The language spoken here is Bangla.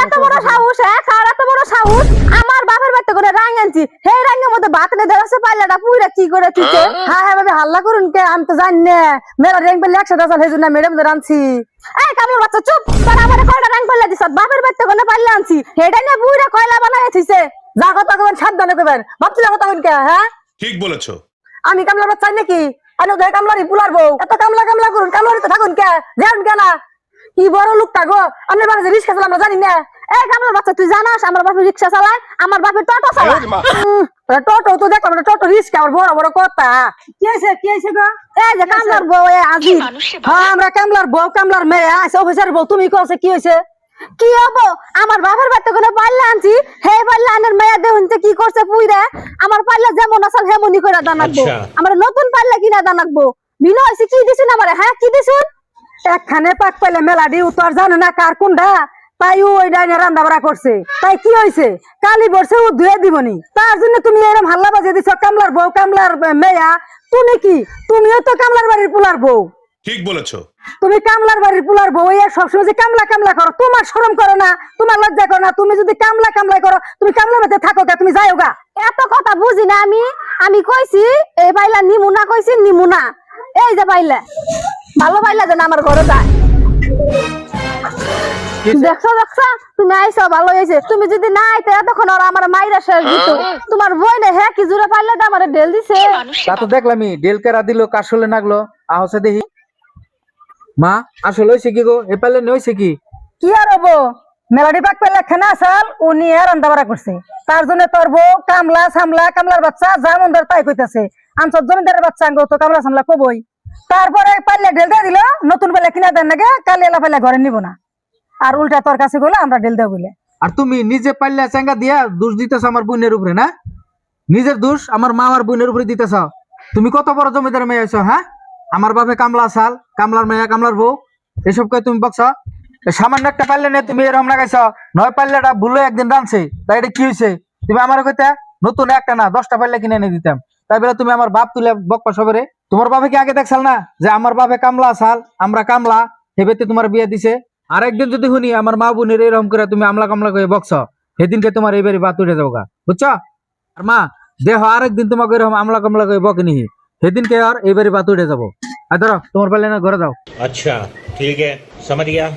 এত বড় সাহস কার এত বড় সাহস আমার বাপের বাড়িতে করে রাং আনছি সেই রাঙের মধ্যে ভাত নে দেওয়া পাল্লাটা পুরা কি করে তুইছে হ্যাঁ হ্যাঁ ভাবে হাল্লা করুন কে আমি তো জানি না মেলা র্যাং পেলে 100 টাকা হেজুর না ম্যাডাম রাঁধছি এই কামড় বাচ্চা চুপ তোর আমারে কয়টা রাং পাল্লা দিছ বাপের বাড়িতে করে পাল্লা আনছি সেটা নিয়ে পুরা কয়লা বানাইছিস যা কথা কবেন সাবধানে কবেন ভাবছি কথা কবেন কে হ্যাঁ ঠিক বলেছো। আমি কামলার বাচ্চা চাই নাকি আমি ওদের কামলারই পুলার বউ এত কামলা কামলা করুন কামলারিতে থাকুন কে যান কেনা কি বড় লোকটা গো আপনার বাবা যে রিক্সা চালান আমরা জানি না এই কামড় বাচ্চা তুই জানাস আমার বাপের রিকশা চালায় আমার বাপের টোটো চালায় টোটো তো দেখলাম টোটো রিক্সা আমার বড় বড় কথা কি হয়েছে গো এই যে কামলার বউ আজি হ্যাঁ আমরা কামলার বউ কামলার মেয়ে আছে অফিসার বউ তুমি কছে কি হয়েছে কি হবো আমার বাপের বাড়িতে করে পাল্লা আনছি হে পাল্লা আনের মেয়া দেহনতে কি করছে পুইরা আমার পাল্লা যেমন আসাল হেমনি করে দানাকবো আমার নতুন পাল্লা কিনা দানাকবো বিনা হয়েছে কি দিছুন আমারে হ্যাঁ কি দিছুন একখানে পাক পাইলে মেলা দিও তোর জানো না কার কোনটা তাই ওই ডাইনে রান্না বাড়া করছে তাই কি হয়েছে কালি বর্ষে ও ধুয়ে দিবনি তার জন্য তুমি এরকম হাল্লা বাজিয়ে দিছ কামলার বউ কামলার মেয়া তুমি কি তুমিও তো কামলার বাড়ির পুলার বউ ঠিক বলেছো। তুমি কামলার বাড়ির পুলার বউ আর সবসময় যে কামলা কামলা করো তোমার শরম করো না তোমার লজ্জা করো না তুমি যদি কামলা কামলা করো তুমি কামলা বাড়িতে থাকো কে তুমি যাও গা এত কথা বুঝি না আমি কইছি এই পাইলা নিমুনা কইছি নিমুনা এই যে পাইলা ভালো পাইলা যেন আমার ঘরে যায় দেখছো তুমি আইছো ভালো হয়েছে তুমি যদি না আইতে এতক্ষণ ওরা আমার মাইরা শেষ দিত তোমার বই না হ্যাঁ কি জুড়ে পাইলে তো আমার ঢেল দিছে তা তো দেখলামই ডেল কেরা দিল কাশলে নাগলো আহসে দেখি মা আসলে হইছে কি গো এ পালে নইছে কি কি আর হবো মেলাডি পাক পেলে খানা আসাল উনি আর রান্না বাড়া করছে তার জন্য তোর বউ কামলা সামলা কামলার বাচ্চা যা মন ধর তাই কইতাছে আনসব জমিদারের বাচ্চা আঙ্গ তো কামলা সামলা কবই তারপরে পাল্লে ঢেল দিয়ে দিল নতুন পাল্লা কিনা দেন নাকি কালি এলা পাল্লা ঘরে নিব না আর উল্টা তোর কাছে বলে আমরা ঢেল দেব বলে আর তুমি নিজে পাল্লা চাঙ্গা দিয়া দোষ দিতেছ আমার বোনের উপরে না নিজের দোষ আমার মা আর বোনের উপরে দিতেছ তুমি কত বড় জমিদার মেয়ে আছো হ্যাঁ আমার বাপে কামলা সাল কামলার মেয়ে কামলার বউ এসব কই তুমি বকছ সামান্য একটা পাল্লা নিয়ে তুমি এরকম লাগাইছ নয় পাল্লাটা ভুলে একদিন রানছে তাই এটা কি হয়েছে তুমি আমার কইতে নতুন একটা না 10টা পাল্লা কিনে এনে দিতাম তাই বলে তুমি আমার বাপ তুলে বকপা সবরে তোমার বাপে কি আগে দেখছাল না যে আমার বাপে কামলা সাল আমরা কামলা হেবেতে তোমার বিয়ে দিছে আর একদিন যদি শুনি আমার মা বোনের এরকম করে তুমি আমলা কামলা করে বকছ সেদিনকে তোমার এইবারে বাত উঠে যাবো গা বুঝছো আর মা দেহ আরেকদিন তোমাকে এরকম আমলা কামলা করে বকেনি সেদিনকে আর এইবারে বাত উঠে যাবো আর ধরো তোমার পাল্লা না ঘরে যাও अच्छा ठीक है समझ गया।